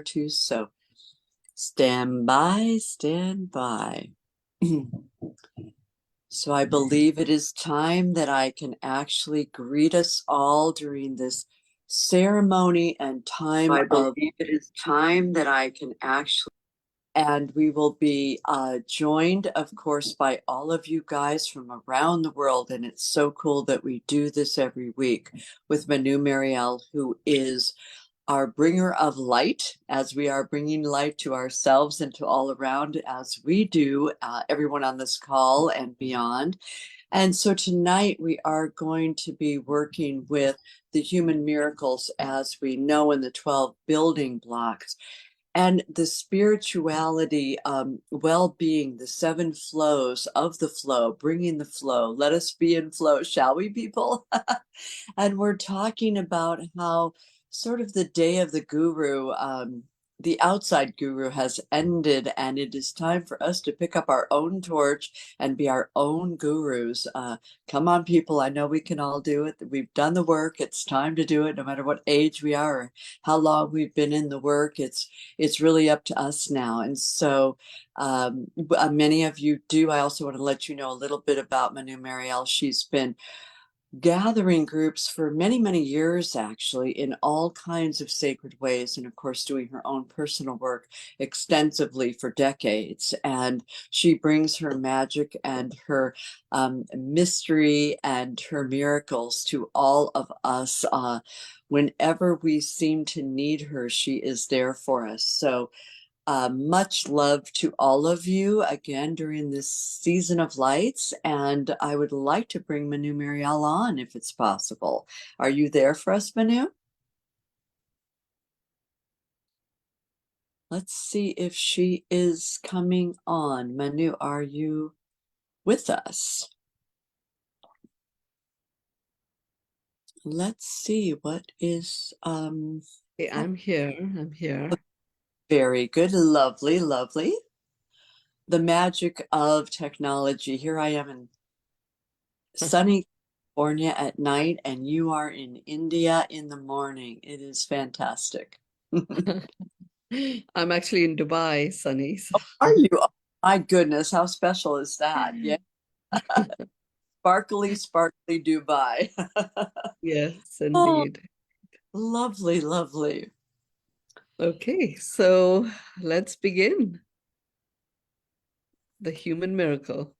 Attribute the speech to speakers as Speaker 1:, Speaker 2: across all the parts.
Speaker 1: two. So stand by, stand by. So I believe it is time that I can actually greet us all during this ceremony and time
Speaker 2: I
Speaker 1: of,
Speaker 2: believe it is time that I can actually.
Speaker 1: and we will be joined, of course, by all of you guys from around the world. And it's so cool that we do this every week with Mynoo Maryel, who is our bringer of light, as we are bringing light to ourselves and to all around, as we do, everyone on this call and beyond. And so tonight we are going to be working with the human miracles, as we know, in the 12 building blocks, and the spirituality, well-being, the 7 flows of the flow, bringing the flow. Let us be in flow, shall we, people? And we're talking about how sort of the day of the guru, the outside guru, has ended, and it is time for us to pick up our own torch and be our own gurus. Come on, people. I know we can all do it. We've done the work. It's time to do it, no matter what age we are or how long we've been in the work. It's really up to us now. And so many of you do. I also want to let you know a little bit about Mynoo Maryel. She's been gathering groups for many, many years, actually, in all kinds of sacred ways, and of course, doing her own personal work extensively for decades. And she brings her magic and her mystery and her miracles to all of us. Whenever we seem to need her, she is there for us. So much love to all of you again during this season of lights. And I would like to bring Mynoo Maryel on if it's possible. Are you there for us, Mynoo? Let's see if she is coming on. Mynoo, are you with us? Let's see what is
Speaker 2: Hey, I'm here. I'm here.
Speaker 1: very good. Lovely, lovely. The magic of technology. Here I am in sunny California at night, and you are in India in the morning. It is fantastic.
Speaker 2: I'm actually in Dubai, Sunny.
Speaker 1: Are you? Oh, my goodness, how special is that? Yeah, sparkly, sparkly Dubai.
Speaker 2: Yes,
Speaker 1: Oh,
Speaker 2: indeed.
Speaker 1: lovely, lovely.
Speaker 2: Okay, so let's begin. The human miracle.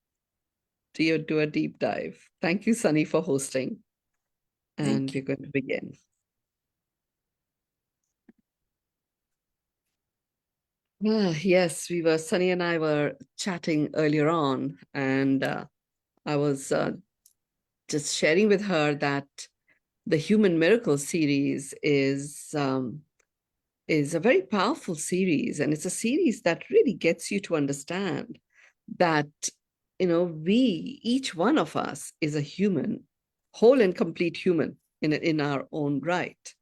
Speaker 2: Do a deep dive. Thank you, Sunny, for hosting. And
Speaker 1: Thank you.
Speaker 2: we're going to begin. Yes, Sunny and I were chatting earlier on, and I was just sharing with her that the Human Miracle series is a very powerful series, and it's a series that really gets you to understand that each one of us is a human, whole and complete human in our own right.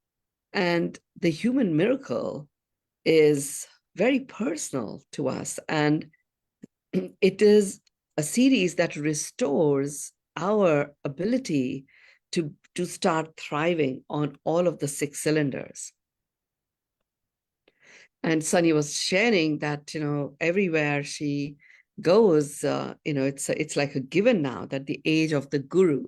Speaker 2: And the human miracle is very personal to us, and it is a series that restores our ability to start thriving on all of the 6 cylinders. And Sunny was sharing that, everywhere she goes, it's like a given now that the age of the guru,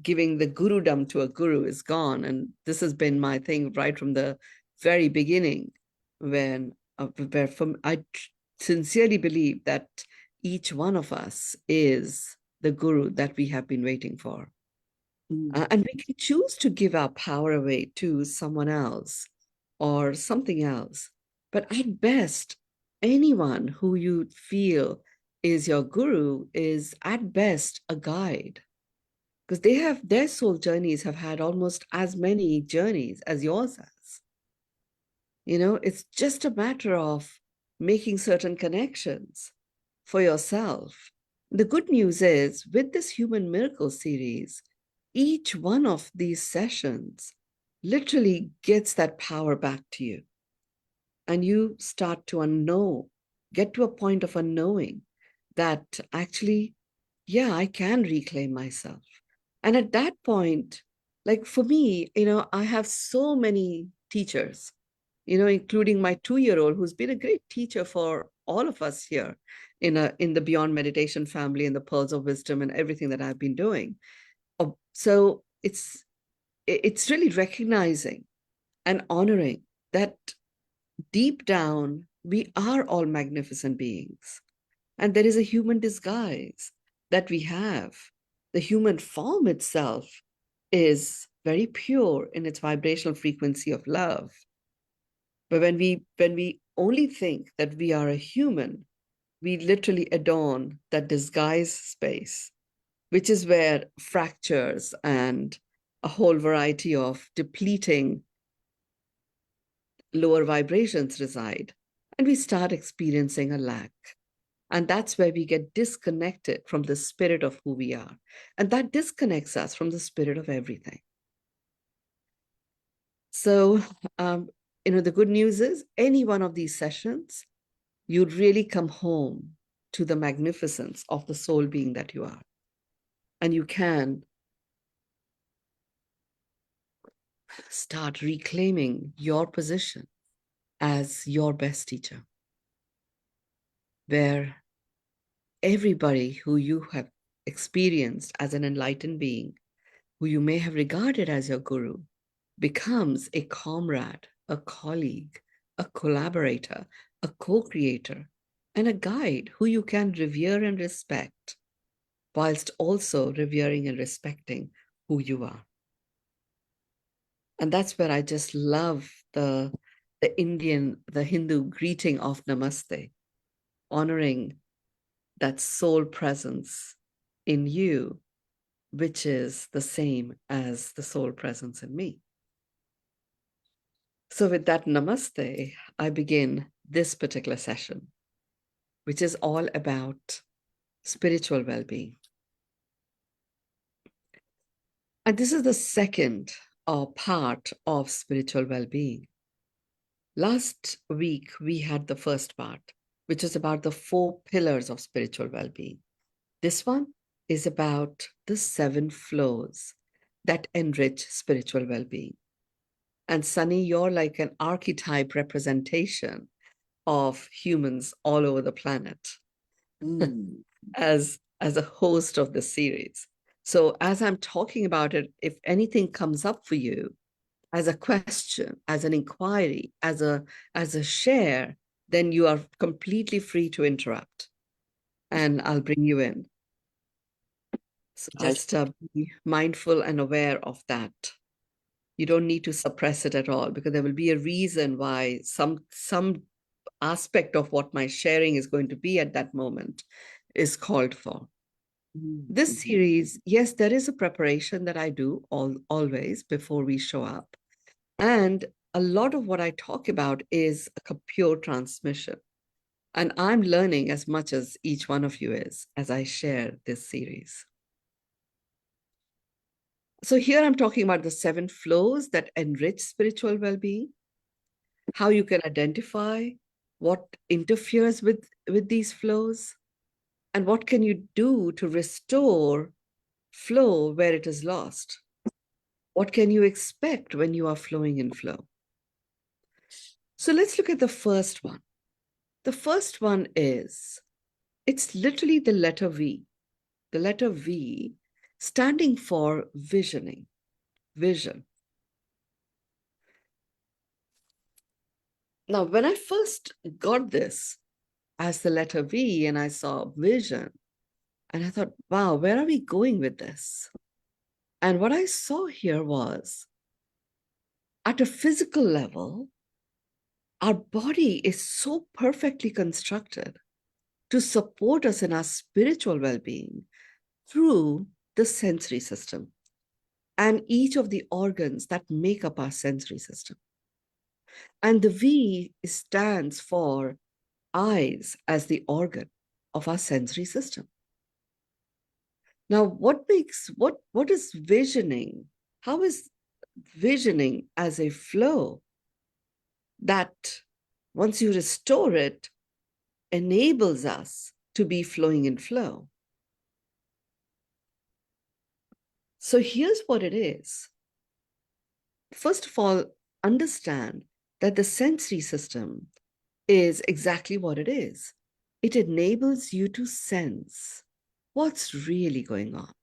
Speaker 2: giving the gurudom to a guru is gone. And this has been my thing right from the very beginning, where I sincerely believe that each one of us is the guru that we have been waiting for. And we can choose to give our power away to someone else or something else. But at best, anyone who you feel is your guru is at best a guide, because their soul journeys have had almost as many journeys as yours has. It's just a matter of making certain connections for yourself. The good news is, with this Human Miracle series, each one of these sessions literally gets that power back to you. And you start to get to a point of unknowing that actually, yeah, I can reclaim myself. And at that point, like for me, I have so many teachers including my 2-year-old, who's been a great teacher for all of us here in the Beyond Meditation family and the Pearls of Wisdom and everything that I've been doing. So it's really recognizing and honoring that deep down, we are all magnificent beings. And there is a human disguise that we have. The human form itself is very pure in its vibrational frequency of love. But when we only think that we are a human, we literally adorn that disguise space, which is where fractures and a whole variety of depleting lower vibrations reside. And we start experiencing a lack. And that's where we get disconnected from the spirit of who we are. And that disconnects us from the spirit of everything. So, the good news is any one of these sessions, you'd really come home to the magnificence of the soul being that you are. And you can start reclaiming your position as your best teacher, where everybody who you have experienced as an enlightened being, who you may have regarded as your guru, becomes a comrade, a colleague, a collaborator, a co-creator, and a guide who you can revere and respect, whilst also revering and respecting who you are. And that's where I just love the Hindu greeting of Namaste, honoring that soul presence in you, which is the same as the soul presence in me. So with that namaste, I begin this particular session, which is all about spiritual well-being. And this is the second part of spiritual well-being. Last week, we had the first part, which is about the 4 pillars of spiritual well-being. This one is about the 7 flows that enrich spiritual well-being. And Sunny, you're like an archetype representation of humans all over the planet as a host of the series. So as I'm talking about it, if anything comes up for you as a question, as an inquiry, as a share, then you are completely free to interrupt, and I'll bring you in. So just be mindful and aware of that. You don't need to suppress it at all, because there will be a reason why some aspect of what my sharing is going to be at that moment is called for. This series, yes, there is a preparation that I do always before we show up. And a lot of what I talk about is a pure transmission. And I'm learning as much as each one of you is as I share this series. So here I'm talking about the 7 flows that enrich spiritual well-being, how you can identify what interferes with these flows, and what can you do to restore flow where it is lost. What can you expect when you are flowing in flow? So let's look at the first one. The first one is, it's literally the letter V. The letter V standing for visioning, vision. Now, when I first got this as the letter V and I saw vision, and I thought, wow, where are we going with this? And what I saw here was, at a physical level, our body is so perfectly constructed to support us in our spiritual well-being through the sensory system and each of the organs that make up our sensory system. And the V stands for eyes as the organ of our sensory system. Now, what is visioning? How is visioning as a flow that, once you restore it, enables us to be flowing in flow? So here's what it is. First of all, understand that the sensory system is exactly what it is. It enables you to sense what's really going on.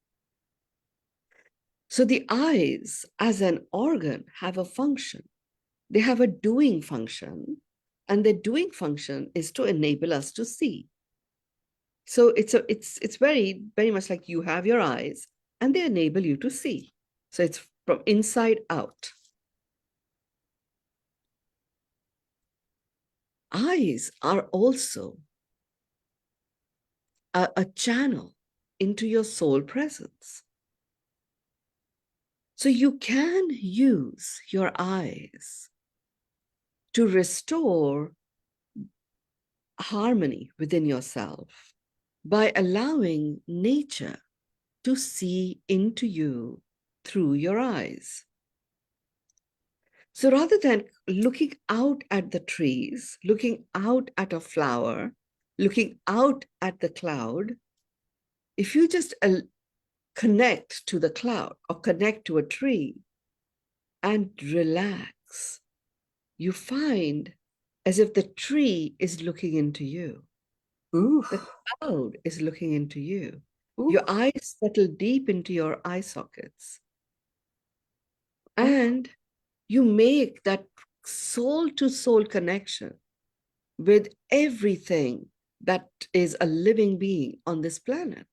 Speaker 2: So the eyes as an organ have a function. They have a doing function, and the doing function is to enable us to see. So it's very, very much like you have your eyes and they enable you to see. So it's from inside out. Eyes are also a channel into your soul presence. So you can use your eyes to restore harmony within yourself by allowing nature to see into you through your eyes. So rather than looking out at the trees, looking out at a flower, looking out at the cloud, if you just connect to the cloud or connect to a tree and relax, you find as if the tree is looking into you.
Speaker 1: Ooh.
Speaker 2: The cloud is looking into you.
Speaker 1: Ooh.
Speaker 2: Your eyes settle deep into your eye sockets.
Speaker 1: Oh.
Speaker 2: And you make that soul to soul connection with everything that is a living being on this planet.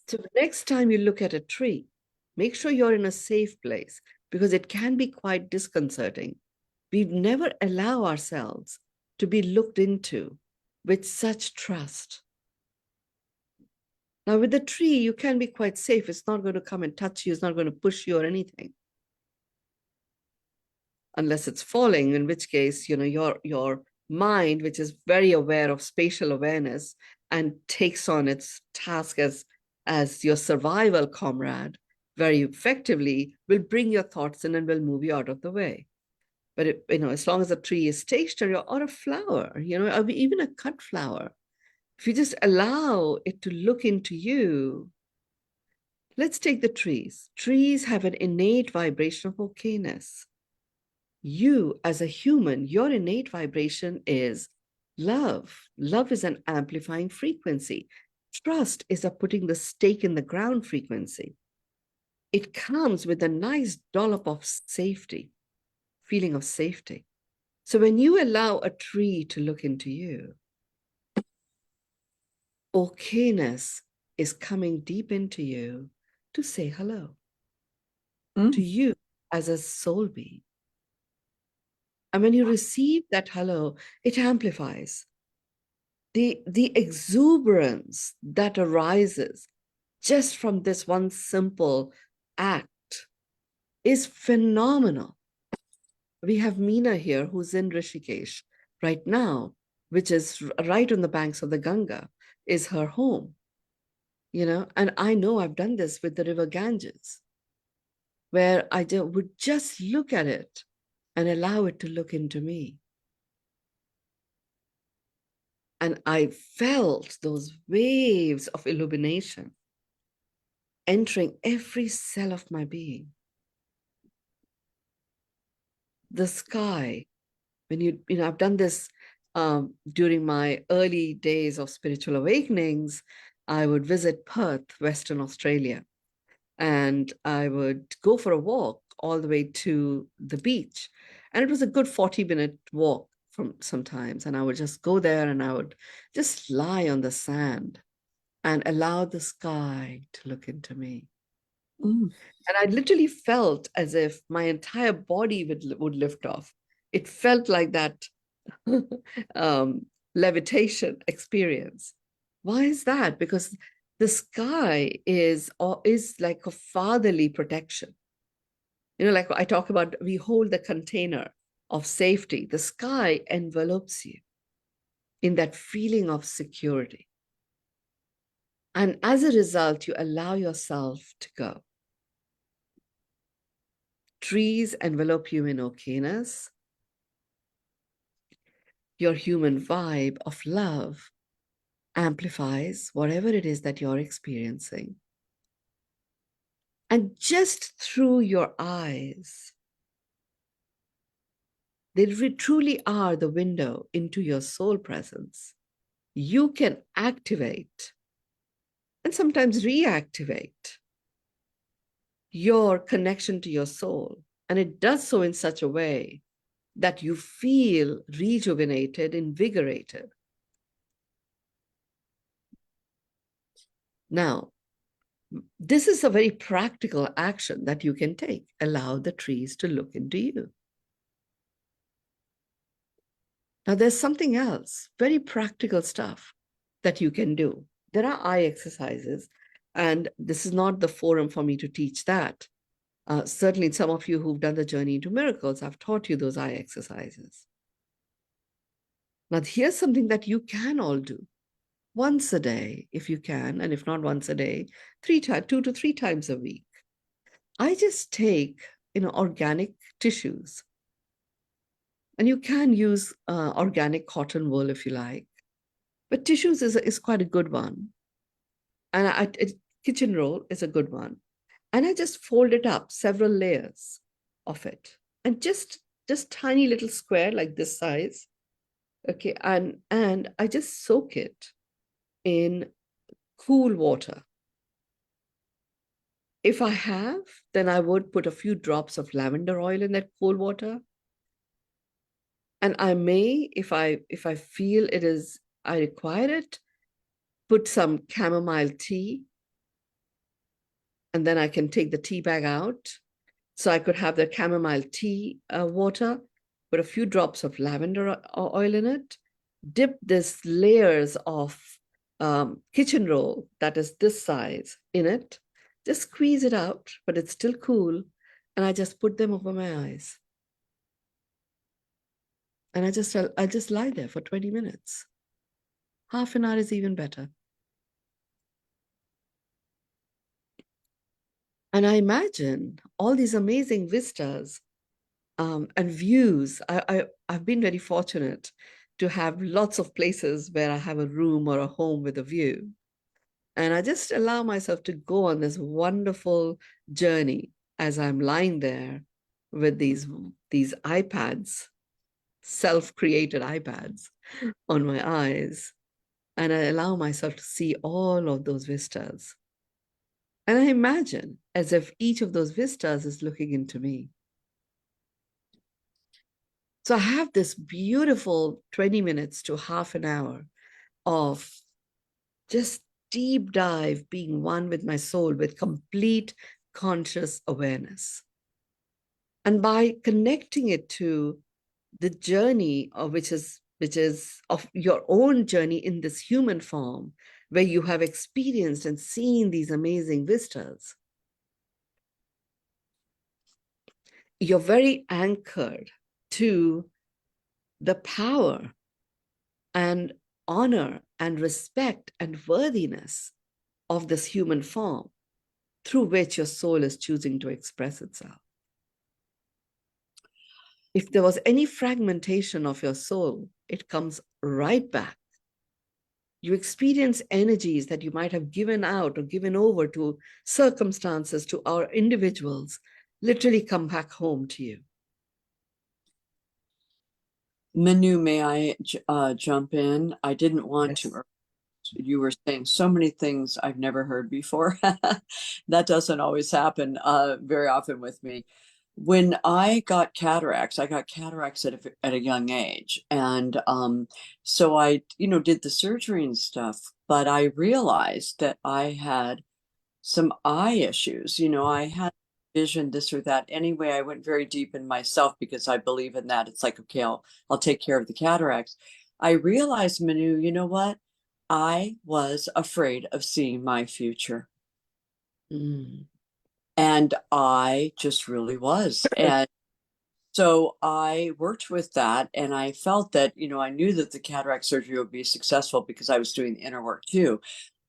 Speaker 2: So the next time you look at a tree, make sure you're in a safe place because it can be quite disconcerting. We never allow ourselves to be looked into with such trust. Now, with the tree, you can be quite safe. It's not going to come and touch you. It's not going to push you or anything. Unless it's falling, in which case, your mind, which is very aware of spatial awareness and takes on its task as your survival comrade very effectively, will bring your thoughts in and will move you out of the way. But as long as a tree is stationary or a flower, or even a cut flower, if you just allow it to look into you. Let's take the trees. Trees have an innate vibration of okayness. You, as a human, your innate vibration is love. Love is an amplifying frequency. Trust is a putting the stake in the ground frequency. It comes with a nice dollop of safety, feeling of safety. So when you allow a tree to look into you, okayness is coming deep into you to say hello to you as a soul being. And when you receive that hello, it amplifies. The exuberance that arises just from this one simple act is phenomenal. We have Meena here, who's in Rishikesh right now, which is right on the banks of the Ganga, is her home. And I know I've done this with the river Ganges, where I would just look at it and allow it to look into me. And I felt those waves of illumination entering every cell of my being. The sky, I've done this during my early days of spiritual awakenings. I would visit Perth, Western Australia, and I would go for a walk all the way to the beach. And it was a good 40-minute walk from sometimes. And I would just go there and I would just lie on the sand and allow the sky to look into me. And I literally felt as if my entire body would lift off. It felt like that levitation experience. Why is that? Because the sky is like a fatherly protection. Like I talk about, we hold the container of safety. The sky envelopes you in that feeling of security. And as a result, you allow yourself to go. Trees envelop you in okayness. Your human vibe of love amplifies whatever it is that you're experiencing. And just through your eyes, They truly are the window into your soul presence. You can activate and sometimes reactivate your connection to your soul. And it does so in such a way that you feel rejuvenated, invigorated. Now, this is a very practical action that you can take. Allow the trees to look into you. Now, there's something else, very practical stuff that you can do. There are eye exercises, and this is not the forum for me to teach that. Certainly, some of you who've done the journey into miracles, I've taught you those eye exercises. Now, here's something that you can all do once a day, if you can, and if not once a day, 2 to 3 times a week. I just take, organic tissues, and you can use organic cotton wool if you like, but tissues is quite a good one, and kitchen roll is a good one, and I just fold it up, several layers of it, and just tiny little square like this size, okay, and I just soak it in cool water. If I have, then I would put a few drops of lavender oil in that cold water. And I may, if I feel I require it, put some chamomile tea. And then I can take the tea bag out. So I could have the chamomile tea water, put a few drops of lavender oil in it, dip this layers of kitchen roll that is this size in it, just squeeze it out, but it's still cool. And I just put them over my eyes. And I just lie there for 20 minutes. Half an hour is even better. And I imagine all these amazing vistas and views. I've been very fortunate to have lots of places where I have a room or a home with a view. And I just allow myself to go on this wonderful journey as I'm lying there with these iPads, self-created iPads on my eyes. And I allow myself to see all of those vistas. And I imagine as if each of those vistas is looking into me. So I have this beautiful 20 minutes to half an hour of just deep dive, being one with my soul, with complete conscious awareness. And by connecting it to the journey of which is of your own journey in this human form, where you have experienced and seen these amazing vistas, you're very anchored to the power and honor and respect and worthiness of this human form through which your soul is choosing to express itself. If there was any fragmentation of your soul, it comes right back. You experience energies that you might have given out or given over to circumstances, to our individuals, literally come back home to you.
Speaker 1: Mynoo, may I jump in? I didn't want
Speaker 2: Yes.
Speaker 1: to. You were saying so many things I've never heard before. That doesn't always happen very often with me. When I got cataracts at a young age. And so I, did the surgery and stuff, but I realized that I had some eye issues. I had vision, this or that. Anyway, I went very deep in myself because I believe in that. It's like, okay, I'll take care of the cataracts. I realized, Mynoo, you know what? I was afraid of seeing my future.
Speaker 2: Mm.
Speaker 1: And I just really was. And so I worked with that, and I felt that, I knew that the cataract surgery would be successful because I was doing the inner work too.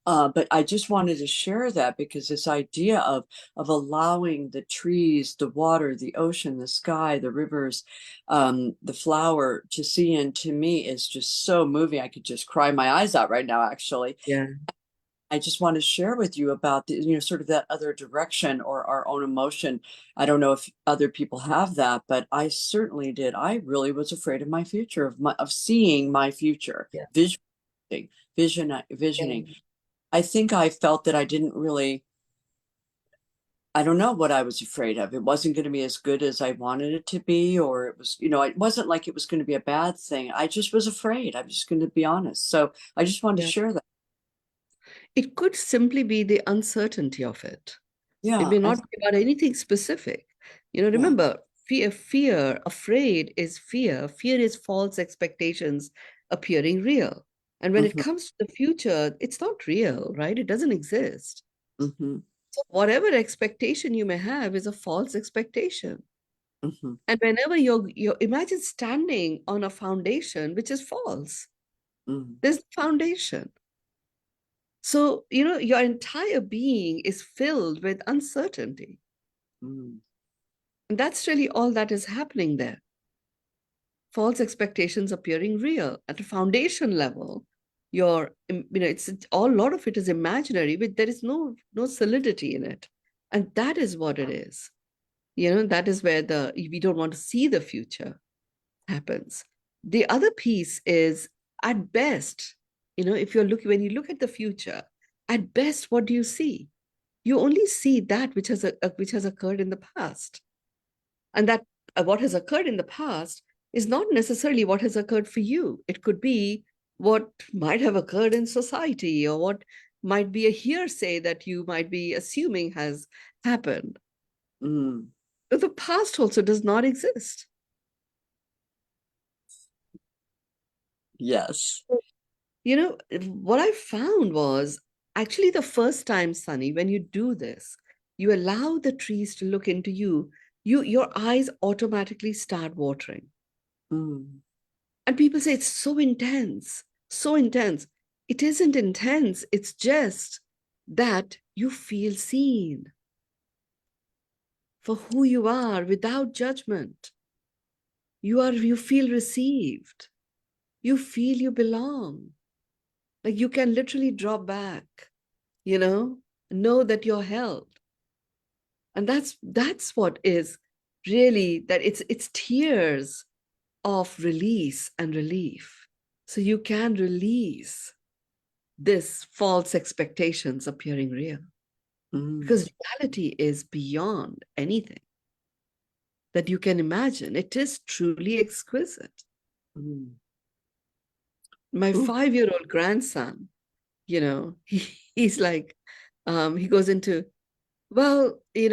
Speaker 1: But I just wanted to share that because this idea of allowing the trees, the water, the ocean, the sky, the rivers, the flower to see into me is just so moving. I could just cry my eyes out right now, actually.
Speaker 2: Yeah.
Speaker 1: I just want to share with you about the, sort of that other direction or our own emotion. I don't know if other people have that, but I certainly did. I really was afraid of my future, of seeing my future,
Speaker 2: Yeah.
Speaker 1: visioning.
Speaker 2: Yeah.
Speaker 1: I think I felt that I didn't really, I don't know what I was afraid of. It wasn't going to be as good as I wanted it to be, or it was, it wasn't like it was going to be a bad thing. I just was afraid. I'm just going to be honest. So I just wanted to
Speaker 2: Yeah.
Speaker 1: share that.
Speaker 2: It could simply be the uncertainty of it. It
Speaker 1: Yeah,
Speaker 2: may not be about anything specific.
Speaker 1: yeah.
Speaker 2: Remember, afraid is fear. Fear is false expectations appearing real. And when it
Speaker 1: Hmm.
Speaker 2: comes to the future, it's not real, right? It doesn't exist.
Speaker 1: Hmm.
Speaker 2: So whatever expectation you may have is a false expectation.
Speaker 1: Hmm.
Speaker 2: And whenever you imagine standing on a foundation which is false,
Speaker 1: Hmm.
Speaker 2: there's no foundation. So, your entire being is filled with uncertainty.
Speaker 1: Hmm.
Speaker 2: And that's really all that is happening there. False expectations appearing real at a foundation level. It's all, a lot of it is imaginary, but there is no solidity in it. And that is what it is. That is where we don't want to see the future happens. The other piece is, at best, if when you look at the future, at best, what do you see? You only see that which has occurred in the past. And that what has occurred in the past is not necessarily what has occurred for you. It could be what might have occurred in society, or what might be a hearsay that you might be assuming has happened.
Speaker 1: Hmm.
Speaker 2: But the past also does not exist.
Speaker 1: Yes.
Speaker 2: What I found was, actually, the first time, Sunny, when you do this, you allow the trees to look into you, your eyes automatically start watering.
Speaker 1: Hmm.
Speaker 2: And people say it's so intense, so intense. It isn't intense. It's just that you feel seen for who you are without judgment. You feel received. You feel you belong. Like you can literally drop back, you know, know that you're held. And that's what is really, that it's tears of release and relief. So you can release this false expectations appearing real,
Speaker 1: Hmm.
Speaker 2: because reality is beyond anything that you can imagine. It is truly exquisite.
Speaker 1: Hmm.
Speaker 2: My
Speaker 1: Ooh.
Speaker 2: 5-year-old grandson, he's like, he goes into, well, this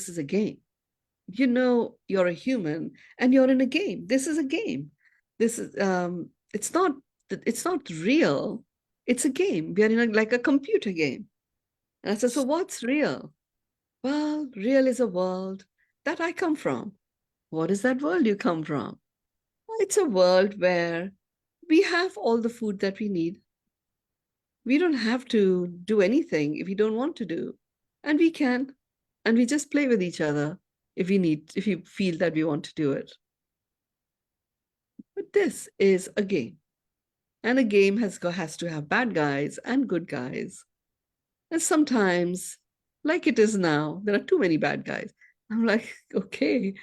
Speaker 2: is a game. You're a human and you're in a game. This is a game. This is it's not real. It's a game. We are in like a computer game. And I said, so what's real? Well, real is a world that I come from. What is that world you come from? Well, it's a world where we have all the food that we need. We don't have to do anything if we don't want to do. And we can. And we just play with each other if we feel that we want to do it. But this is a game. And a game has to have bad guys and good guys. And sometimes, like it is now, there are too many bad guys. I'm like, okay,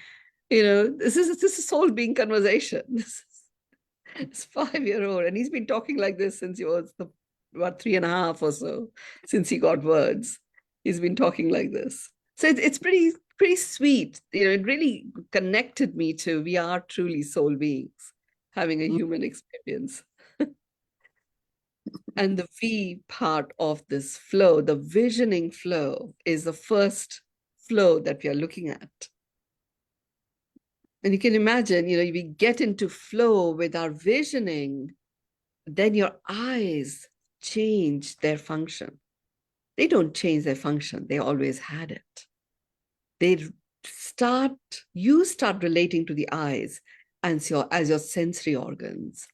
Speaker 2: this is soul being conversation. This 5-year-old, and he's been talking like this since he was about 3.5 or so, since he got words. He's been talking like this. So it's pretty sweet. It really connected me to, we are truly soul beings having a human experience. And the V part of this flow, the visioning flow, is the first flow that we are looking at. And you can imagine, we get into flow with our visioning, then your eyes change their function. They don't change their function, they always had it. They you start relating to the eyes as your sensory organs,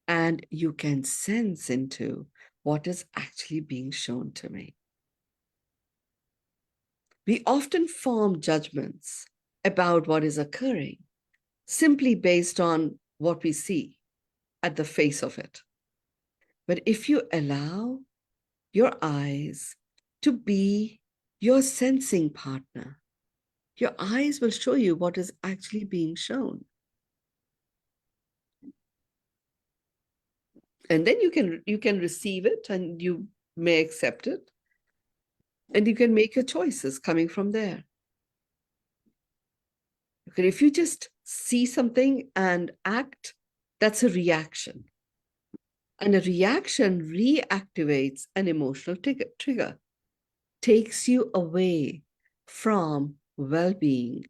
Speaker 2: and you can sense into what is actually being shown to me. We often form judgments about what is occurring simply based on what we see at the face of it. But if you allow your eyes to be your sensing partner, your eyes will show you what is actually being shown. And then you can receive it and you may accept it. And you can make your choices coming from there. Okay, if you just see something and act, that's a reaction. And a reaction reactivates an emotional trigger, takes you away from well-being,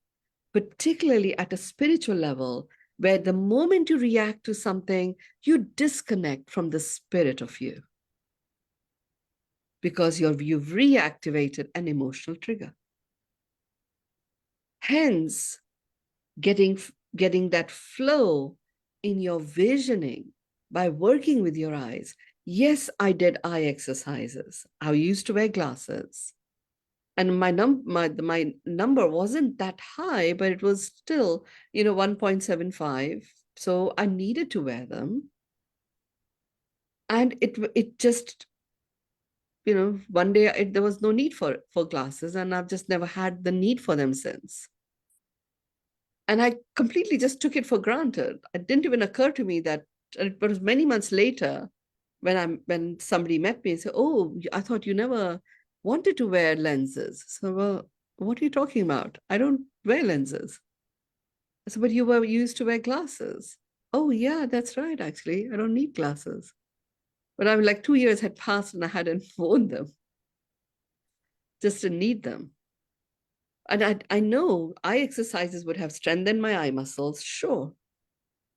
Speaker 2: particularly at a spiritual level, where the moment you react to something, you disconnect from the spirit of you because you've reactivated an emotional trigger. Hence, getting that flow in your visioning by working with your eyes. Yes, I did eye exercises. I used to wear glasses. And my number wasn't that high, but it was still, 1.75. So I needed to wear them. And it just, one day there was no need for glasses, and I've just never had the need for them since. And I completely just took it for granted. It didn't even occur to me that it was many months later when somebody met me and said, "Oh, I thought you never wanted to wear lenses." So, well, what are you talking about? I don't wear lenses. I said, but you used to wear glasses. Oh, yeah, that's right, actually. I don't need glasses. But I'm like 2 years had passed and I hadn't worn them, just to need them. And I know eye exercises would have strengthened my eye muscles, sure.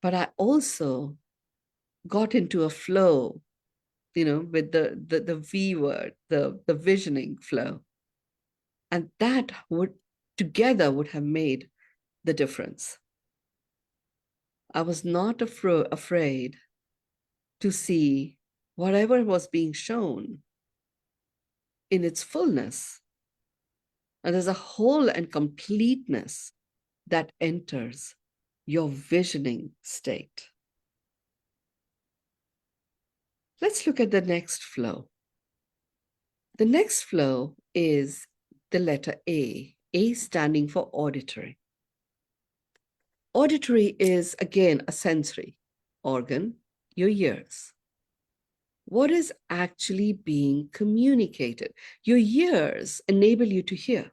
Speaker 2: But I also got into a flow, with the V word, the visioning flow. And that would together would have made the difference. I was not afraid to see whatever was being shown in its fullness. And there's a whole and completeness that enters your visioning state. Let's look at the next flow. The next flow is the letter A standing for auditory. Auditory is, again, a sensory organ, your ears. What is actually being communicated? Your ears enable you to hear.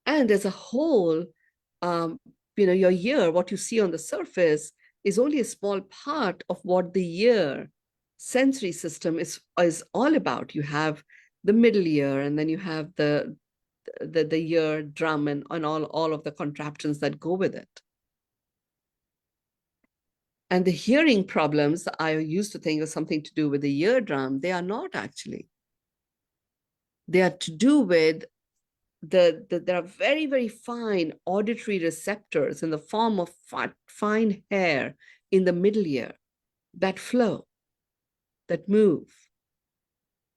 Speaker 2: And as a whole, your ear, what you see on the surface, is only a small part of what the ear sensory system is all about. You have the middle ear, and then you have the ear drum and all of the contraptions that go with it. And the hearing problems I used to think was something to do with the eardrum. They are not actually. They are to do with there are very, very fine auditory receptors in the form of fine hair in the middle ear that flow, that move.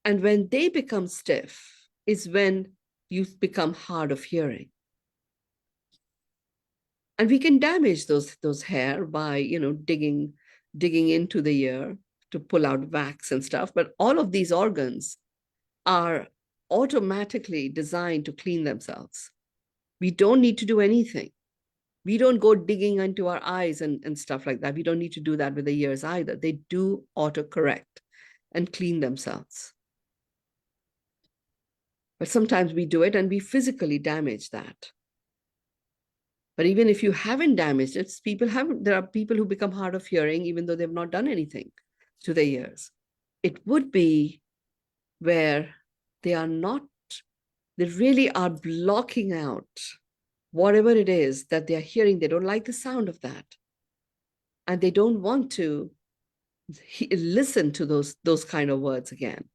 Speaker 2: And when they become stiff is when you become hard of hearing. And we can damage those hair by, digging into the ear to pull out wax and stuff. But all of these organs are automatically designed to clean themselves. We don't need to do anything. We don't go digging into our eyes and stuff like that. We don't need to do that with the ears either. They do autocorrect and clean themselves. But sometimes we do it and we physically damage that. But even if you haven't damaged it, there are people who become hard of hearing even though they've not done anything to their ears. It would be where they really are blocking out whatever it is that they're hearing. They don't like the sound of that. And they don't want to listen to those kind of words again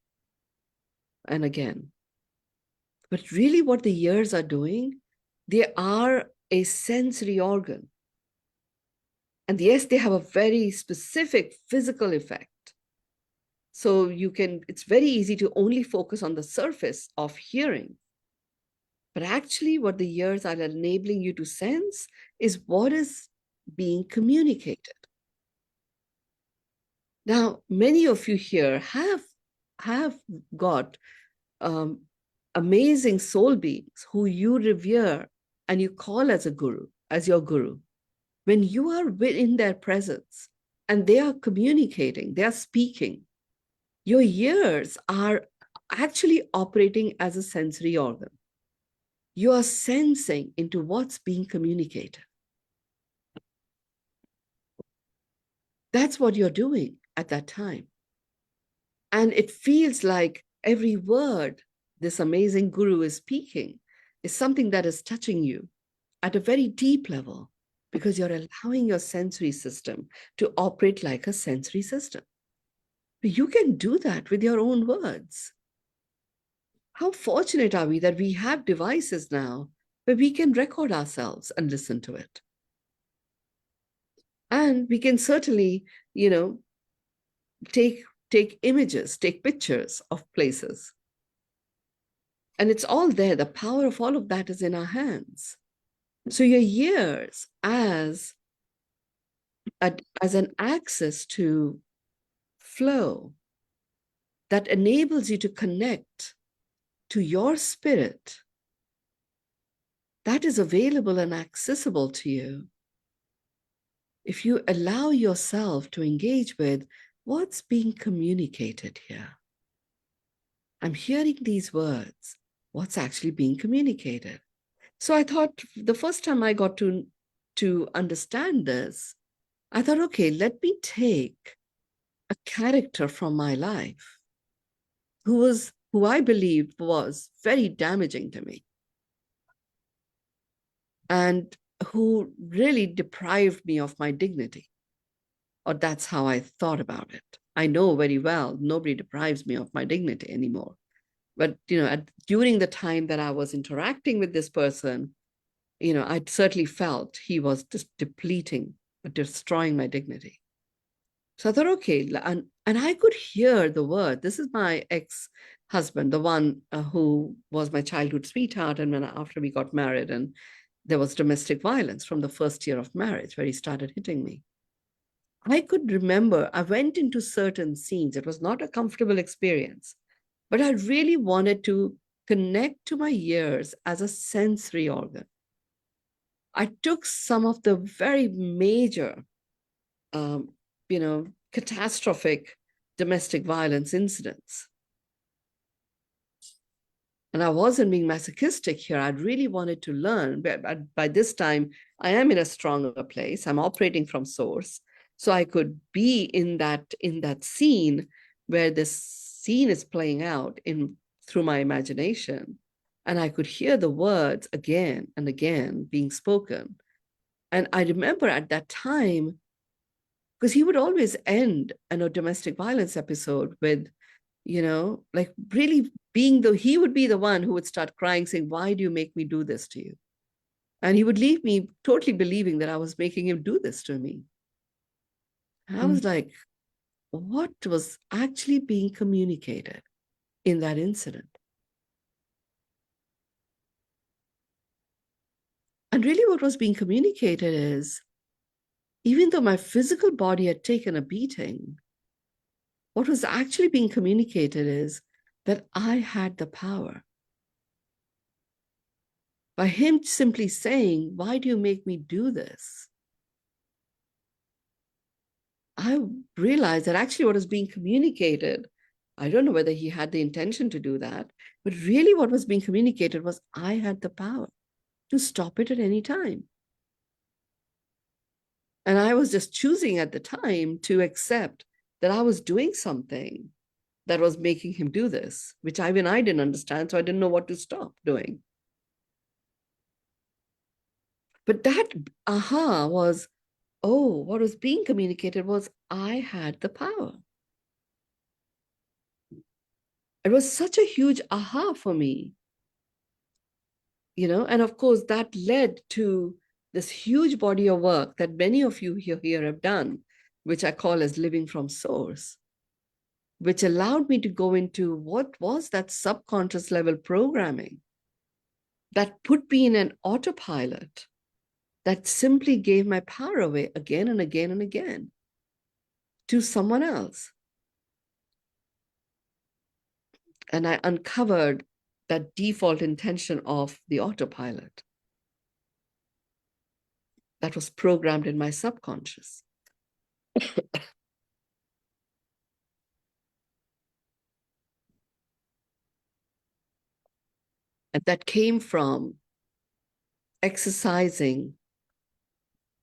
Speaker 2: and again. But really what the ears are doing, they are a sensory organ. And yes, they have a very specific physical effect. So it's very easy to only focus on the surface of hearing. But actually what the ears are enabling you to sense is what is being communicated. Now, many of you here have got um, amazing soul beings who you revere and you call as a guru, as your guru. When you are in their presence and they are communicating, they are speaking, your ears are actually operating as a sensory organ. You are sensing into what's being communicated. That's what you're doing at that time. And it feels like every word this amazing guru is speaking is something that is touching you at a very deep level, because you're allowing your sensory system to operate like a sensory system. You can do that with your own words. How fortunate are we that we have devices now where we can record ourselves and listen to it? And we can certainly, you know, take images, take pictures of places. And it's all there. The power of all of that is in our hands. So your ears as an access to flow that enables you to connect to your spirit, that is available and accessible to you if you allow yourself to engage with what's being communicated here. I'm hearing these words. What's actually being communicated? So I thought the first time I got to understand this, I thought, okay, let me take a character from my life who I believed was very damaging to me and who really deprived me of my dignity. Or that's how I thought about it. I know very well nobody deprives me of my dignity anymore. But during the time that I was interacting with this person, I certainly felt he was just depleting, destroying my dignity. So I thought, okay, and I could hear the word. This is my ex-husband, the one who was my childhood sweetheart, and after we got married, and there was domestic violence from the first year of marriage where he started hitting me. I could remember I went into certain scenes. It was not a comfortable experience, but I really wanted to connect to my ears as a sensory organ. I took some of the very major, um, catastrophic domestic violence incidents. And I wasn't being masochistic here. I really wanted to learn. But by this time, I am in a stronger place. I'm operating from source. So I could be in that scene where this scene is playing out through my imagination. And I could hear the words again and again being spoken. And I remember at that time, because he would always end a domestic violence episode with, like really he would be the one who would start crying, saying, "Why do you make me do this to you?" And he would leave me totally believing that I was making him do this to me. And I was like, what was actually being communicated in that incident? And really what was being communicated is, even though my physical body had taken a beating, what was actually being communicated is that I had the power. By him simply saying, "Why do you make me do this?" I realized that actually what was being communicated, I don't know whether he had the intention to do that, but really what was being communicated was I had the power to stop it at any time. And I was just choosing at the time to accept that I was doing something that was making him do this, which even I didn't understand, so I didn't know what to stop doing. But that aha was, oh, what was being communicated was I had the power. It was such a huge aha for me, and of course that led to this huge body of work that many of you here have done, which I call as living from source, which allowed me to go into what was that subconscious level programming that put me in an autopilot that simply gave my power away again and again and again. to someone else. And I uncovered that default intention of the autopilot that was programmed in my subconscious. And that came from exercising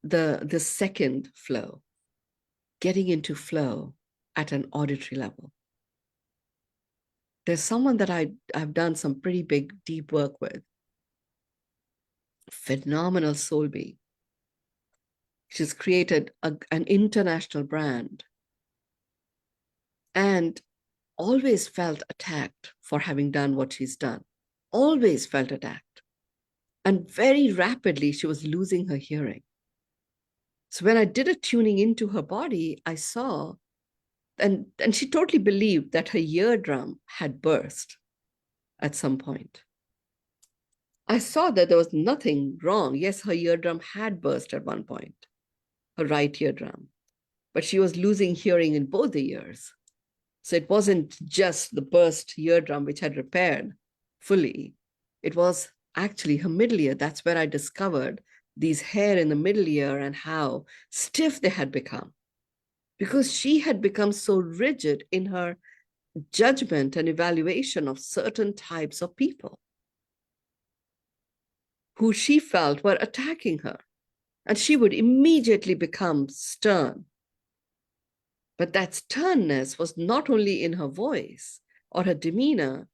Speaker 2: the second flow, getting into flow at an auditory level. There's someone that I've done some pretty big, deep work with. Phenomenal soul being. She's created an international brand and always felt attacked for having done what she's done. Always felt attacked. And very rapidly, she was losing her hearing. So when I did a tuning into her body, I saw, and she totally believed that her eardrum had burst at some point. I saw that there was nothing wrong. Yes, her eardrum had burst at one point, her right eardrum, but she was losing hearing in both the ears. So it wasn't just the burst eardrum which had repaired fully. It was actually her middle ear. That's where I discovered these hair in the middle ear and how stiff they had become. Because she had become so rigid in her judgment and evaluation of certain types of people who she felt were attacking her. And she would immediately become stern. But that sternness was not only in her voice or her demeanor,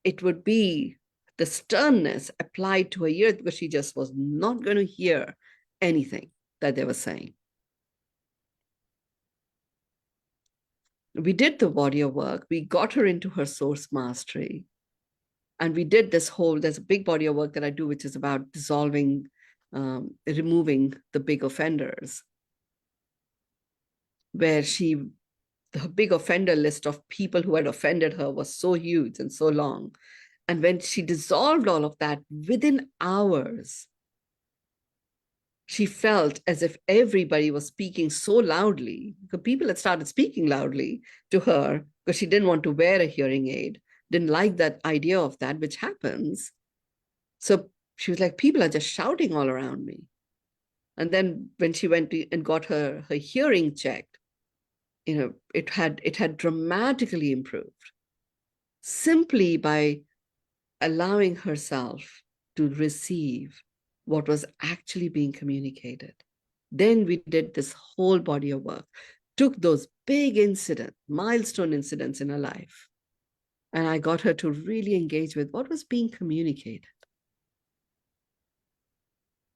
Speaker 2: it would be the sternness applied to her ears because she just was not going to hear anything that they were saying. We did the body of work. We got her into her source mastery. And we did this whole, there's a big body of work that I do, which is about dissolving, removing the big offenders, where the big offender list of people who had offended her was so huge and so long. And when she dissolved all of that, within hours, she felt as if everybody was speaking so loudly. The people had started speaking loudly to her because she didn't want to wear a hearing aid, didn't like that idea of that, which happens. So she was like, people are just shouting all around me. And then when she went and got her hearing checked, it had dramatically improved simply by allowing herself to receive what was actually being communicated. Then we did this whole body of work, took those big incidents, milestone incidents in her life, and I got her to really engage with what was being communicated.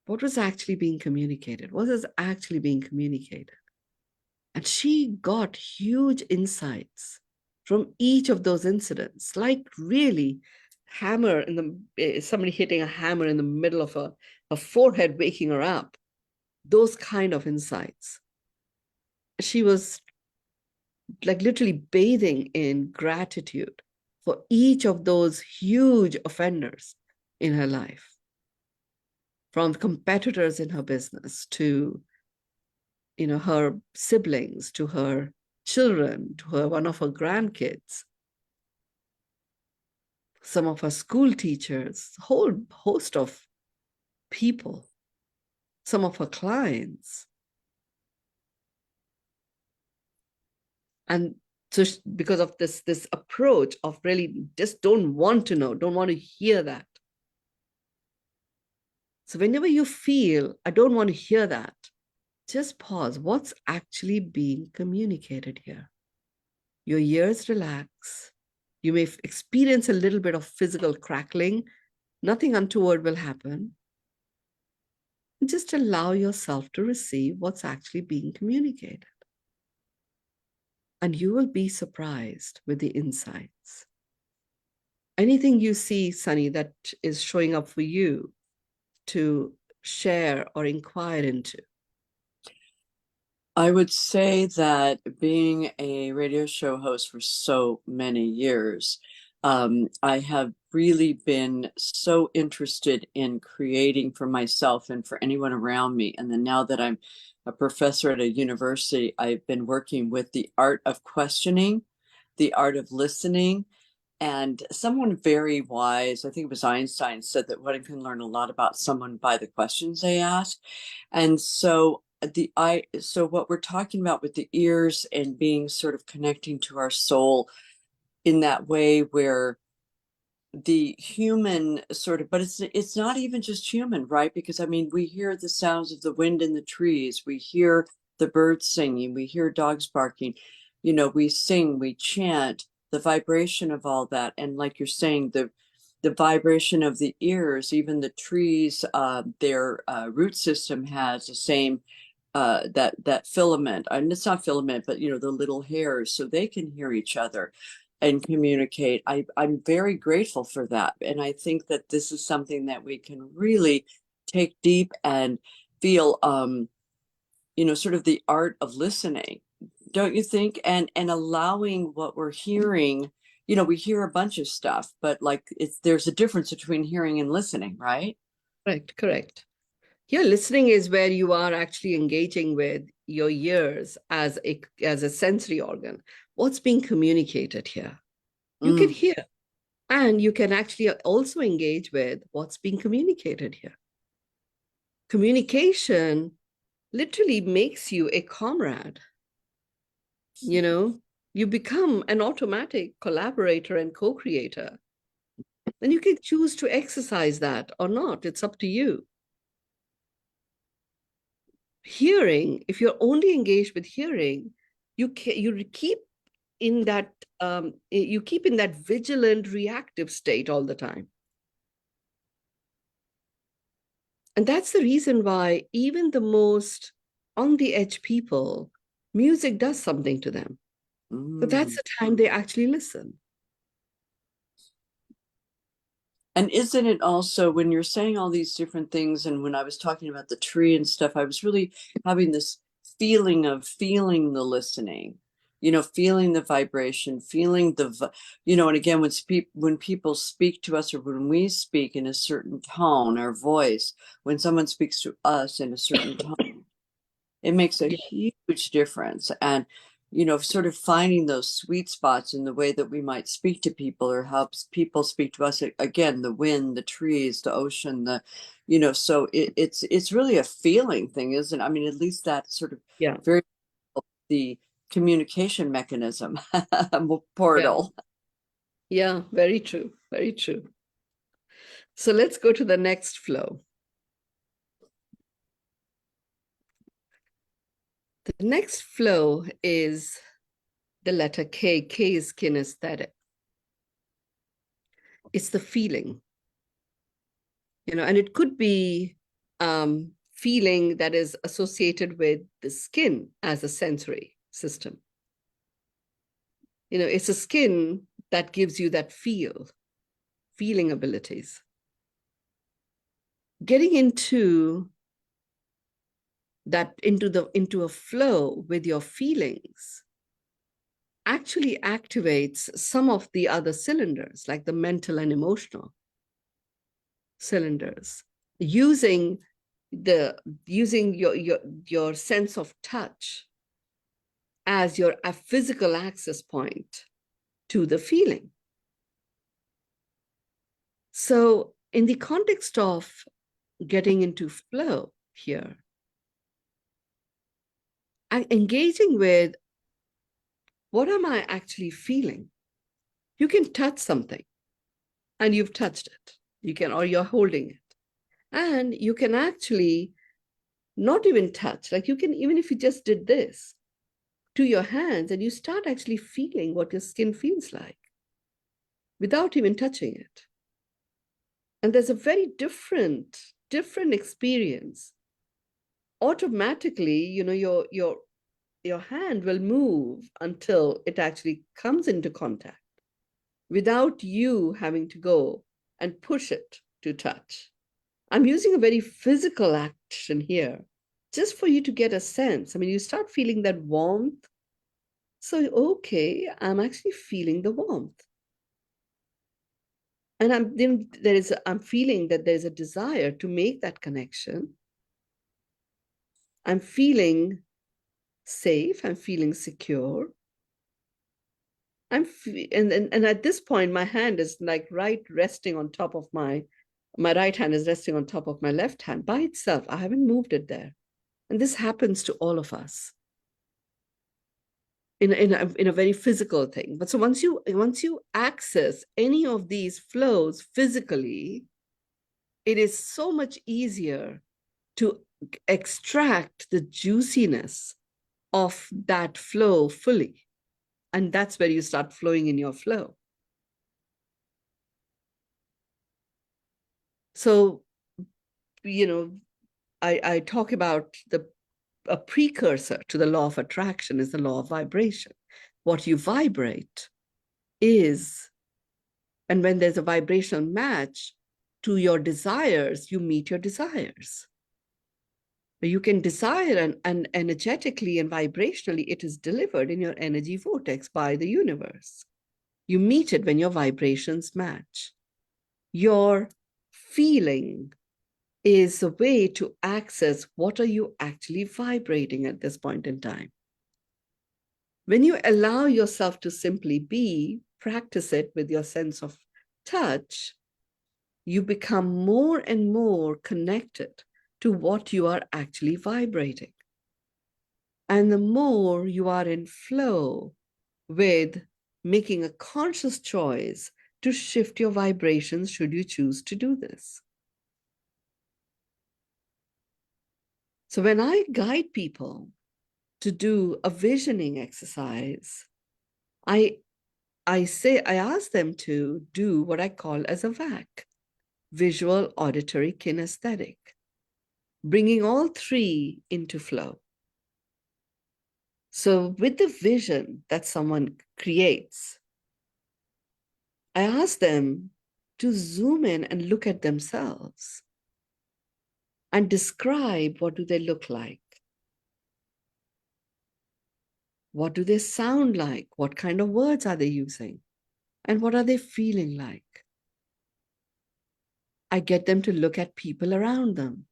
Speaker 2: What was actually being communicated? What was actually being communicated? And she got huge insights from each of those incidents, like really hammer in somebody hitting a hammer in the middle of her forehead, waking her up. Those kind of insights. She was like literally bathing in gratitude for each of those huge offenders in her life, from competitors in her business to her siblings, to her children, to one of her grandkids, some of her school teachers, a whole host of people, some of her clients. And so because of this approach of really just don't want to know, don't want to hear that. So whenever you feel, I don't want to hear that, just pause. What's actually being communicated here? Your ears relax. You may experience a little bit of physical crackling. Nothing untoward will happen. Just allow yourself to receive what's actually being communicated. And you will be surprised with the insights. Anything you see, Sunny, that is showing up for you to share or inquire into?
Speaker 1: I would say that being a radio show host for so many years, I have really been so interested in creating for myself and for anyone around me. And then now that I'm a professor at a university, I've been working with the art of questioning, the art of listening. And someone very wise, I think it was Einstein, said that one can learn a lot about someone by the questions they ask. And so so what we're talking about with the ears and being sort of connecting to our soul in that way where the human sort of, but it's not even just human, right? Because I mean, we hear the sounds of the wind in the trees, we hear the birds singing, we hear dogs barking, we sing, we chant, the vibration of all that. And like you're saying, the vibration of the ears, even the trees, their root system has the same that filament, and it's not filament, but the little hairs, so they can hear each other and communicate. I'm very grateful for that, and I think that this is something that we can really take deep and feel, sort of the art of listening, don't you think? And allowing what we're hearing. We hear a bunch of stuff, but like there's a difference between hearing and listening, right?
Speaker 2: Correct, correct. Here, listening is where you are actually engaging with your ears as a sensory organ. What's being communicated here? You can
Speaker 1: Mm.
Speaker 2: hear, and you can actually also engage with what's being communicated here. Communication literally makes you a comrade. You become an automatic collaborator and co-creator. And you can choose to exercise that or not. It's up to you. Hearing, if you're only engaged with hearing, you keep in that vigilant reactive state all the time. And that's the reason why even the most on the edge people, music does something to them. But that's
Speaker 1: Mm.
Speaker 2: the time they actually listen.
Speaker 1: And isn't it also when you're saying all these different things, and when I was talking about the tree and stuff, I was really having this feeling of feeling the listening, feeling the vibration, feeling and again, when people speak to us or when we speak in a certain tone, our voice, when someone speaks to us in a certain tone, it makes a
Speaker 2: Yeah,
Speaker 1: huge difference. And, sort of finding those sweet spots in the way that we might speak to people or how people speak to us. Again, the wind, the trees, the ocean, so it's really a feeling thing, isn't it? I mean, at least that sort of
Speaker 2: yeah,
Speaker 1: very the communication mechanism
Speaker 2: yeah,
Speaker 1: portal.
Speaker 2: yeah, very true, very true. So let's go to the next flow. The next flow is the letter K. K is kinesthetic. It's the feeling, and it could be feeling that is associated with the skin as a sensory system. It's a skin that gives you that feeling abilities. Getting into into a flow with your feelings actually activates some of the other cylinders, like the mental and emotional cylinders, using your sense of touch as your a physical access point to the feeling. So in the context of getting into flow here, I'm engaging with what am I actually feeling? You can touch something and you've touched it. Or you're holding it. And you can actually not even touch, like you can, even if you just did this to your hands and you start actually feeling what your skin feels like without even touching it. And there's a very different experience. Automatically, your hand will move until it actually comes into contact without you having to go and push it to touch. I'm using a very physical action here just for you to get a sense. I mean, you start feeling that warmth. So, okay, I'm actually feeling the warmth. And I'm feeling that there's a desire to make that connection. I'm feeling safe. I'm feeling secure. And at this point, my hand is like resting on top of my right hand is resting on top of my left hand by itself. I haven't moved it there. And this happens to all of us in a very physical thing. But so once you access any of these flows physically, it is so much easier to extract the juiciness of that flow fully. And that's where you start flowing in your flow. So, I talk about a precursor to the law of attraction is the law of vibration. What you vibrate is, and when there's a vibrational match to your desires, you meet your desires. You can desire and energetically and vibrationally, it is delivered in your energy vortex by the universe. You meet it when your vibrations match. Your feeling is a way to access what are you actually vibrating at this point in time. When you allow yourself to simply be, practice it with your sense of touch, you become more and more connected to what you are actually vibrating. And the more you are in flow with making a conscious choice to shift your vibrations, should you choose to do this. So when I guide people to do a visioning exercise, I ask them to do what I call as a VAC, visual, auditory, kinesthetic, bringing all three into flow. So with the vision that someone creates, I ask them to zoom in and look at themselves and describe what do they look like? What do they sound like? What kind of words are they using? And what are they feeling like? I get them to look at people around them,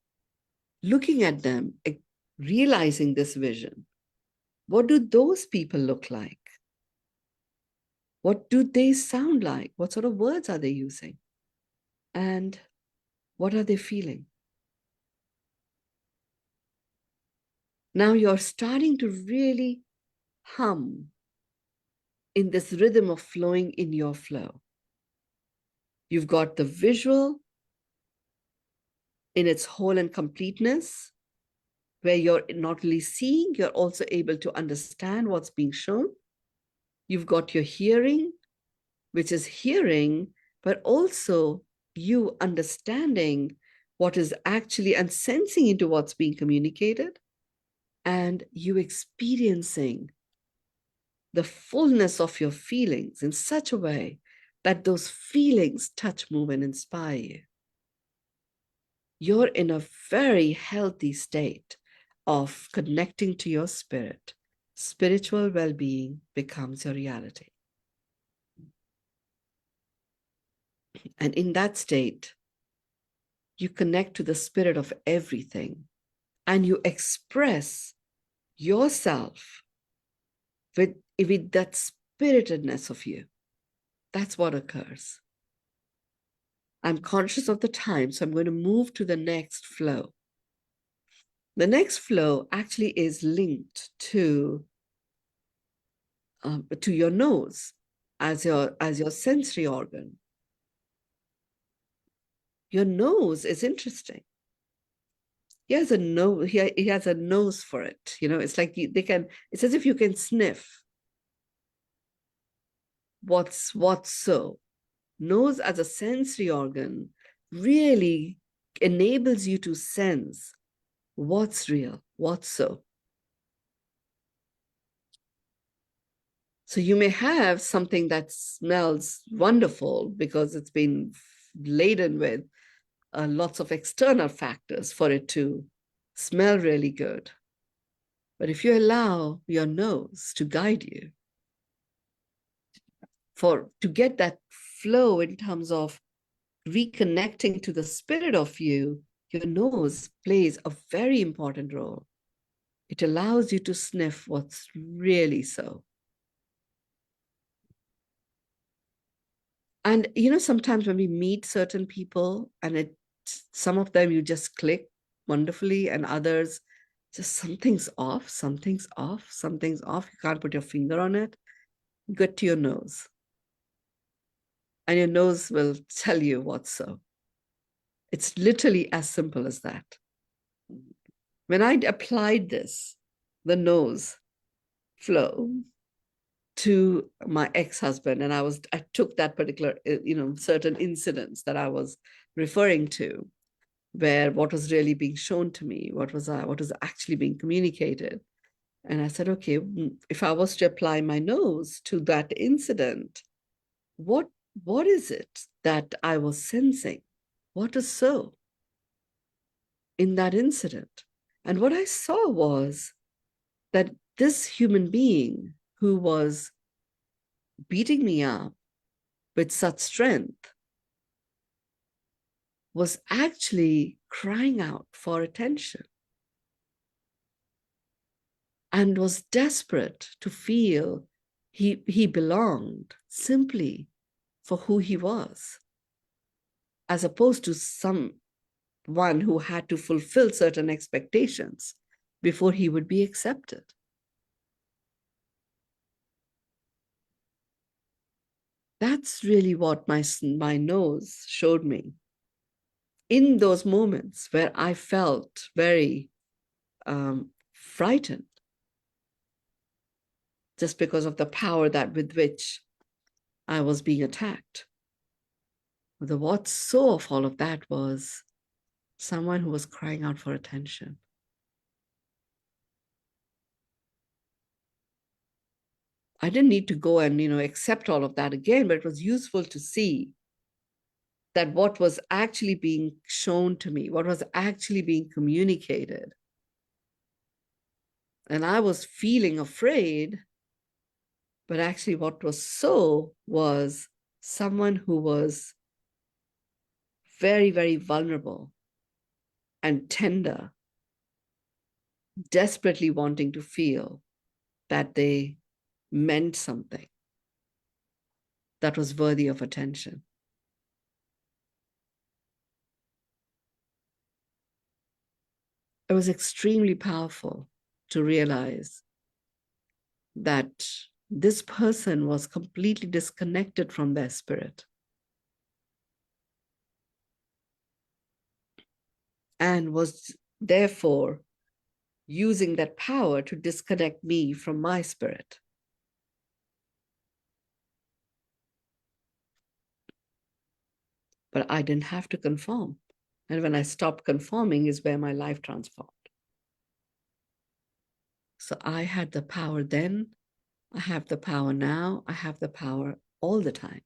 Speaker 2: looking at them, realizing this vision. What do those people look like? What do they sound like? What sort of words are they using? And what are they feeling? Now you're starting to really hum in this rhythm of flowing in your flow. You've got the visual in its whole and completeness, where you're not only seeing, you're also able to understand what's being shown. You've got your hearing, which is hearing, but also you understanding what is actually and sensing into what's being communicated, and you experiencing the fullness of your feelings in such a way that those feelings touch, move, and inspire you. You're in a very healthy state of connecting to your spirit. Spiritual well-being becomes your reality. And in that state, you connect to the spirit of everything and you express yourself with that spiritedness of you. That's what occurs. I'm conscious of the time, so I'm going to move to the next flow. The next flow actually is linked to your nose as your sensory organ. Your nose is interesting. He has a nose. He has a nose for it. It's like it's as if you can sniff what's so. Nose as a sensory organ really enables you to sense what's real, what's so. So you may have something that smells wonderful because it's been laden with lots of external factors for it to smell really good. But if you allow your nose to guide you to get that flow in terms of reconnecting to the spirit of you, your nose plays a very important role. It allows you to sniff what's really so. And sometimes when we meet certain people and some of them you just click wonderfully, and others just something's off, something's off, something's off. You can't put your finger on it. Get to your nose. And your nose will tell you what's so. It's literally as simple as that. When I applied the nose flow to my ex-husband, and I took that particular, certain incidents that I was referring to, where what was really being shown to me, what was actually being communicated. And I said, okay, if I was to apply my nose to that incident, what is it that I was sensing? What is so in that incident? And what I saw was that this human being who was beating me up with such strength was actually crying out for attention and was desperate to feel he belonged simply for who he was, as opposed to someone who had to fulfill certain expectations before he would be accepted. That's really what my nose showed me. In those moments where I felt very frightened, just because of the power with which I was being attacked. The what's so of all of that was someone who was crying out for attention. I didn't need to go and, accept all of that again, but it was useful to see that what was actually being shown to me, what was actually being communicated. And I was feeling afraid, but actually what was so was someone who was very, very vulnerable and tender, desperately wanting to feel that they meant something that was worthy of attention. It was extremely powerful to realize that this person was completely disconnected from their spirit and was therefore using that power to disconnect me from my spirit. But I didn't have to conform. And when I stopped conforming is where my life transformed. So I had the power then, I have the power now, I have the power all the time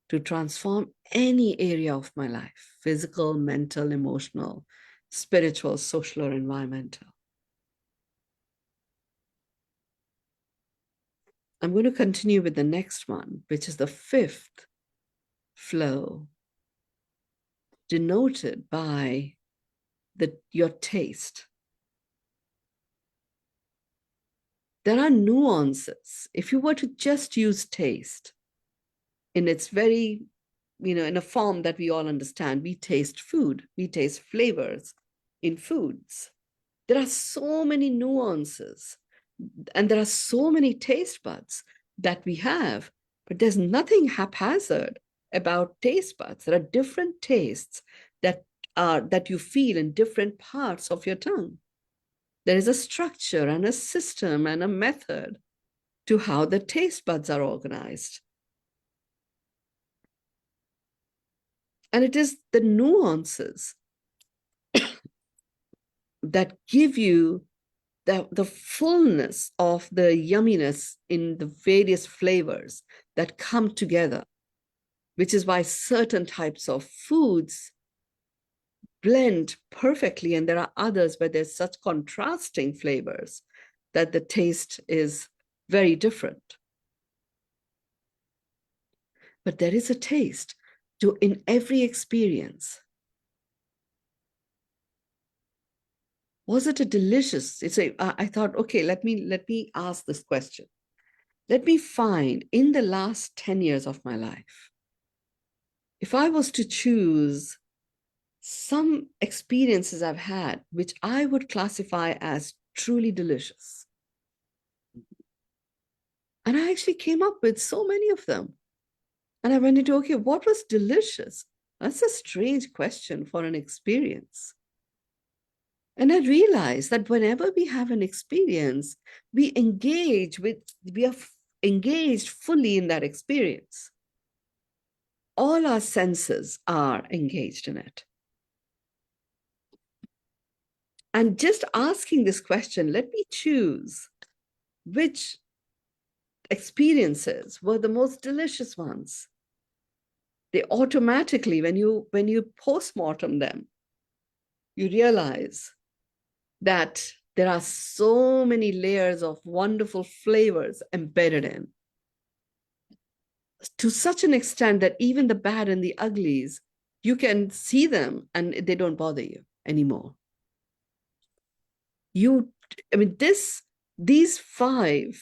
Speaker 2: to transform any area of my life: physical, mental, emotional, spiritual, social, or environmental. I'm going to continue with the next one, which is the fifth flow, denoted by your taste. There are nuances. If you were to just use taste in its very, in a form that we all understand, we taste food, we taste flavors in foods. There are so many nuances, and there are so many taste buds that we have, but there's nothing haphazard about taste buds. There are different tastes that you feel in different parts of your tongue. There is a structure and a system and a method to how the taste buds are organized. And it is the nuances that give you the fullness of the yumminess in the various flavors that come together, which is why certain types of foods blend perfectly, and there are others where there's such contrasting flavors that the taste is very different. but there is a taste to in every experience. Was it a delicious? I thought, okay, let me ask this question. Let me find in the last 10 years of my life, if I was to choose some experiences I've had, which I would classify as truly delicious. And I actually came up with so many of them. And I went into, okay, what was delicious? That's a strange question for an experience. And I realized that whenever we have an experience, we are engaged fully in that experience. All our senses are engaged in it. And just asking this question, let me choose which experiences were the most delicious ones. They automatically, when you postmortem them, you realize that there are so many layers of wonderful flavors embedded in, to such an extent that even the bad and the uglies, you can see them and they don't bother you anymore. These five,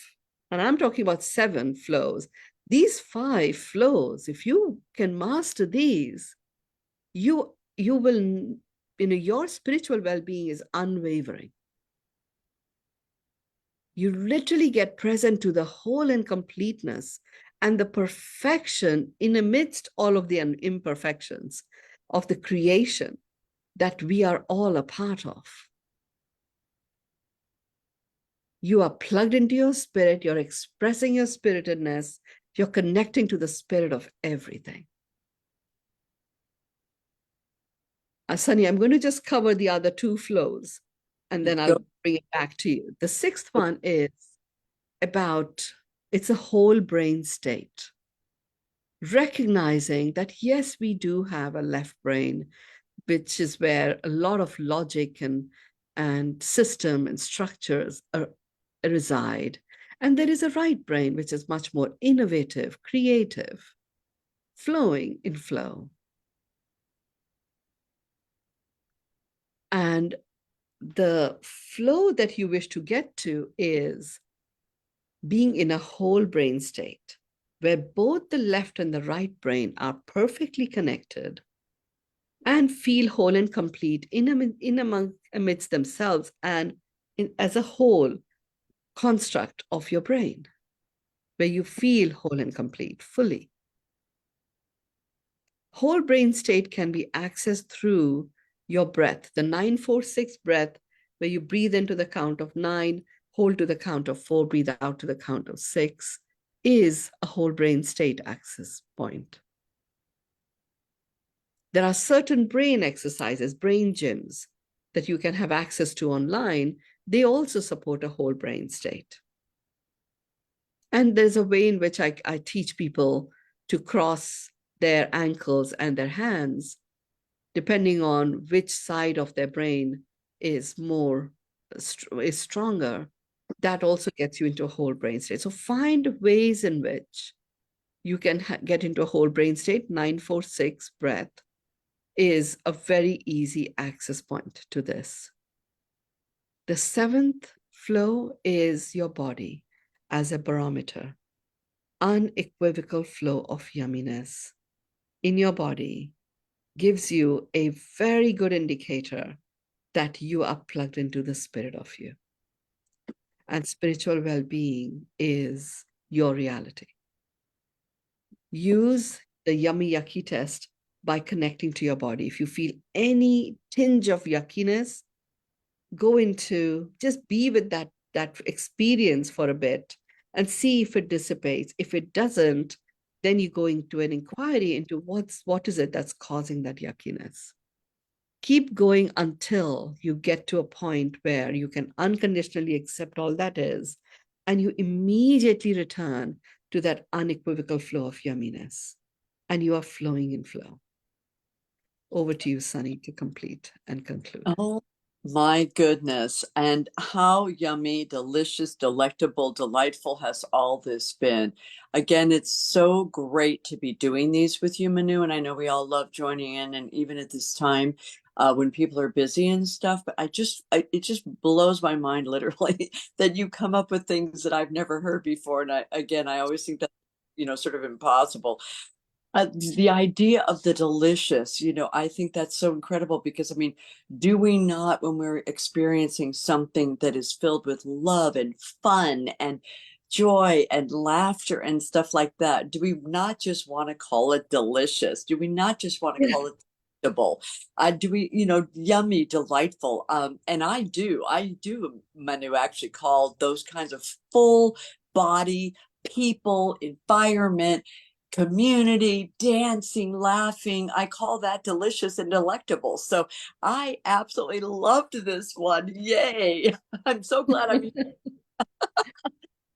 Speaker 2: and I'm talking about 7 flows, these 5 flows, if you can master these, you will, your spiritual well-being is unwavering. You literally get present to the whole and completeness and the perfection in amidst all of the imperfections of the creation that we are all a part of. You are plugged into your spirit, you're expressing your spiritedness, you're connecting to the spirit of everything. Sunny, I'm going to just cover the other 2 flows and then I'll bring it back to you. The 6th one is about, it's a whole brain state. Recognizing that, yes, we do have a left brain, which is where a lot of logic and system and structures reside. And there is a right brain, which is much more innovative, creative, flowing in flow. And the flow that you wish to get to is being in a whole brain state, where both the left and the right brain are perfectly connected and feel whole and complete amidst themselves and as a whole construct of your brain, where you feel whole and complete fully. Whole brain state can be accessed through your breath, the 9-4-6 breath, where you breathe into the count of 9, hold to the count of 4, breathe out to the count of 6, is a whole brain state access point. There are certain brain exercises, brain gyms, that you can have access to online. They also support a whole brain state. And there's a way in which I teach people to cross their ankles and their hands, depending on which side of their brain is stronger. That also gets you into a whole brain state. So find ways in which you can get into a whole brain state. 9-4-6 breath is a very easy access point to this. The 7th flow is your body as a barometer. Unequivocal flow of yumminess in your body gives you a very good indicator that you are plugged into the spirit of you. And spiritual well-being is your reality. Use the yummy yucky test by connecting to your body. If you feel any tinge of yuckiness, go into, just be with that experience for a bit and see if it dissipates. If it doesn't, then you go into an inquiry into what is it that's causing that yuckiness. Keep going until you get to a point where you can unconditionally accept all that is, and you immediately return to that unequivocal flow of yumminess, and you are flowing in flow. Over to you, Sunny, to complete and conclude.
Speaker 1: Oh, My goodness. And how yummy, delicious, delectable, delightful has all this been. Again, it's so great to be doing these with you, Manu. And I know we all love joining in, and even at this time, when people are busy and stuff, but it just blows my mind literally that you come up with things that I've never heard before. And I always think that, sort of impossible. The idea of the delicious, I think that's so incredible because, I mean, do we not, when we're experiencing something that is filled with love and fun and joy and laughter and stuff like that, do we not just want to call it delicious? Do we not just want to call it delectable? Do we, yummy, delightful? And I do, Manu, actually call those kinds of full body people, environment, community, dancing, laughing. I call that delicious and delectable. So I absolutely loved this one. Yay. I'm so glad I'm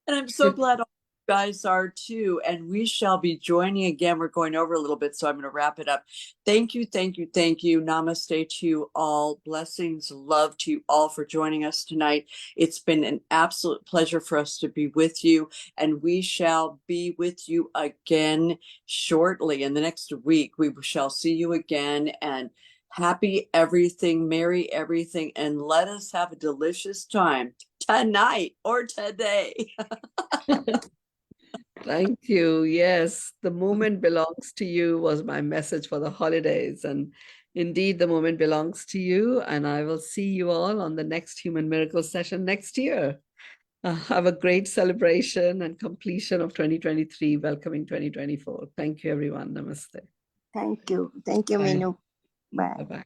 Speaker 1: and I'm so glad all you guys are too. And we shall be joining again. We're going over a little bit, so I'm going to wrap it up. Thank you, thank you, thank you. Namaste to you all. Blessings, love to you all for joining us tonight. It's been an absolute pleasure for us to be with you, and we shall be with you again shortly. In the next week, we shall see you again. And happy everything, merry everything, and let us have a delicious time tonight or today.
Speaker 2: Thank you. Yes, the moment belongs to you was my message for the holidays. And indeed, the moment belongs to you. And I will see you all on the next Human Miracle session next year. Have a great celebration and completion of 2023, welcoming 2024. Thank you, everyone. Namaste.
Speaker 3: Thank you. Thank you,
Speaker 2: Bye.
Speaker 3: Mynoo. Bye.
Speaker 2: Bye-bye.